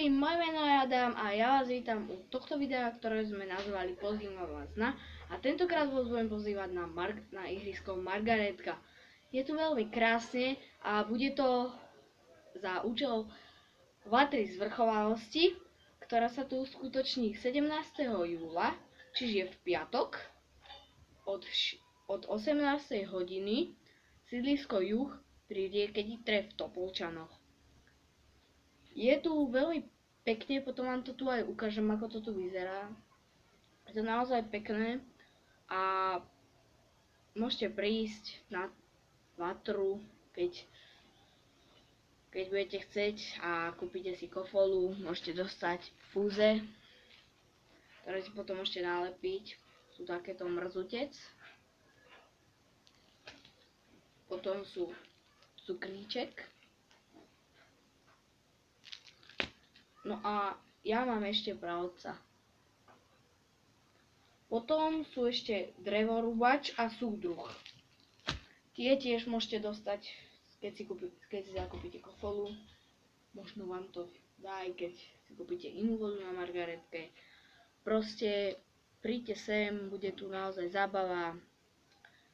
všetci, moje meno je Adam a ja vás vítam u tohto videa, ktoré sme nazvali Pozývam vás na. A tentokrát vás budem pozývať na ihrisko Margaretka. Je tu veľmi krásne a bude to za účel Vatry zvrchovanosti, ktorá sa tu uskutoční 17. júla, čiže v piatok od 18. hodiny, sídlisko Juh pri rieke Nitre v Topolčanoch. Je tu veľmi pekne, potom vám to tu aj ukážem, ako to tu vyzerá. Je to naozaj pekné a môžete prísť na Vatru, keď budete chcieť a kúpite si kofolu, môžete dostať fúze, ktoré si potom môžete nalepiť. Sú takéto mrzutec. Potom sú cukríček. No a ja mám ešte pravca. Potom sú ešte drevorúbač a súdruh. Tie tiež môžete dostať, keď si zakúpite kofolu. Možno vám to dá, aj keď si kúpite inú vodu na Margaretke. Proste príďte sem, bude tu naozaj zábava.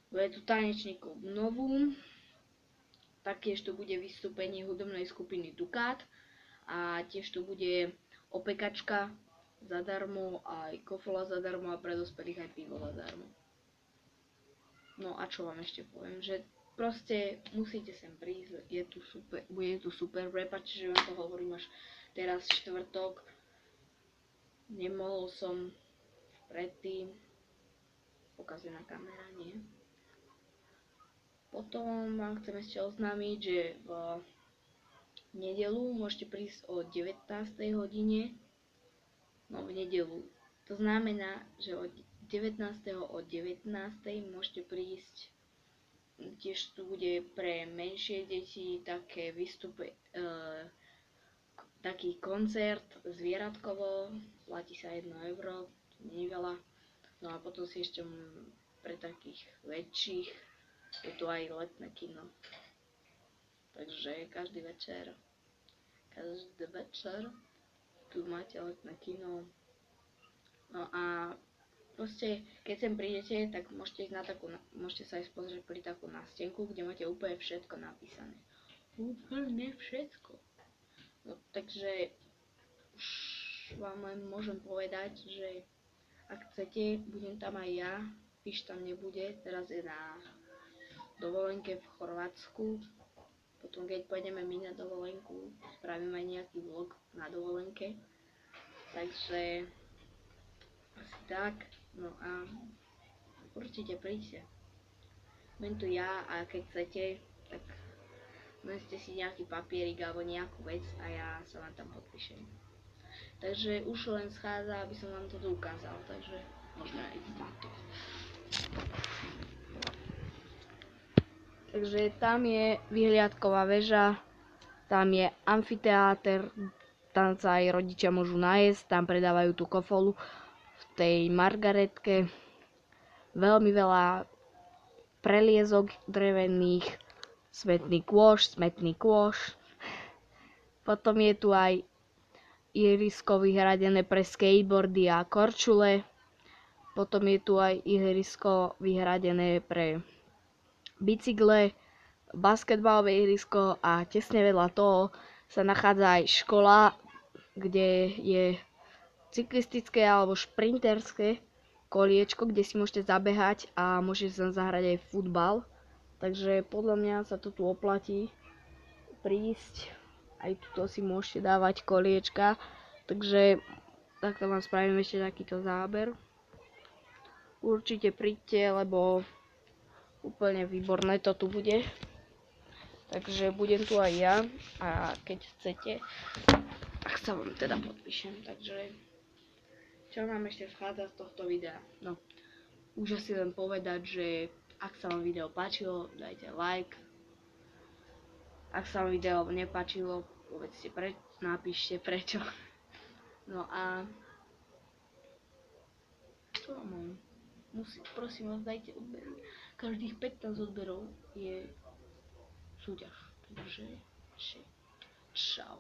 Bude tu tanečníkov novú. Taktiež tu bude vystúpenie hudobnej skupiny Dukát. A tiež tu bude opekačka zadarmo, aj kofola zadarmo a pre dospelých aj pivo zadarmo. No a čo vám ešte poviem, že proste musíte sem prísť, bude tu super, prepáčte, že vám to hovorím až teraz štvrtok, nemohol som predtým, pokazená kamera, nie. Potom vám chcem ešte oznámiť, že v nedeľu môžete prísť o 19. hodine, no v nedeľu. To znamená, že od 19. môžete prísť, tiež tu bude pre menšie deti také taký koncert zvieratkovo, platí sa 1 euro, nie je veľa. No a potom si ešte pre takých väčších, je tu aj letné kino. Takže každý večer tu máte letné kino. No a proste, keď sem prídete, tak môžete sa ísť pozrieť pri takú nástenku, kde máte úplne všetko napísané. Úplne všetko. No takže už vám len môžem povedať, že ak chcete, budem tam aj ja. Píš tam nebude, teraz je na dovolenke v Chorvátsku. Potom keď pôjdeme my na dovolenku, spravíme aj nejaký vlog na dovolenke. Takže asi tak. No a určite príďte. Budem tu ja a keď chcete, tak neste si nejaký papierik alebo nejakú vec a ja sa vám tam podpíšem. Takže už len schádza, aby som vám to tu ukázal. Takže môžeme ísť na to. Takže tam je vyhliadková väža, tam je amfiteáter, tam sa aj rodičia môžu najesť, tam predávajú tú kofolu v tej Margaretke. Veľmi veľa preliezok drevených, smetný kôš. Potom je tu aj ihrisko vyhradené pre skateboardy a korčule. Potom je tu aj ihrisko vyhradené pre bicykle, basketbalové ihrisko a tesne vedľa toho sa nachádza aj škola, kde je cyklistické alebo šprinterské koliečko, kde si môžete zabehať a môžete sa zahrať aj futbal. Takže podľa mňa sa to tu oplatí prísť. Aj tuto si môžete dávať koliečka. Takže takto vám spravím ešte takýto záber. Určite príďte, lebo úplne výborné to tu bude. Takže budem tu aj ja a keď chcete, tak sa vám teda podpíšem. Takže čo nám ešte schádza z tohto videa? No, už asi len povedať, že ak sa vám video páčilo, dajte like. Ak sa vám video nepáčilo, povedzte napíšte prečo. No a čo mám? Prosím vás, dajte odbery. Každých 15 odberov je súťaž. Takže čau.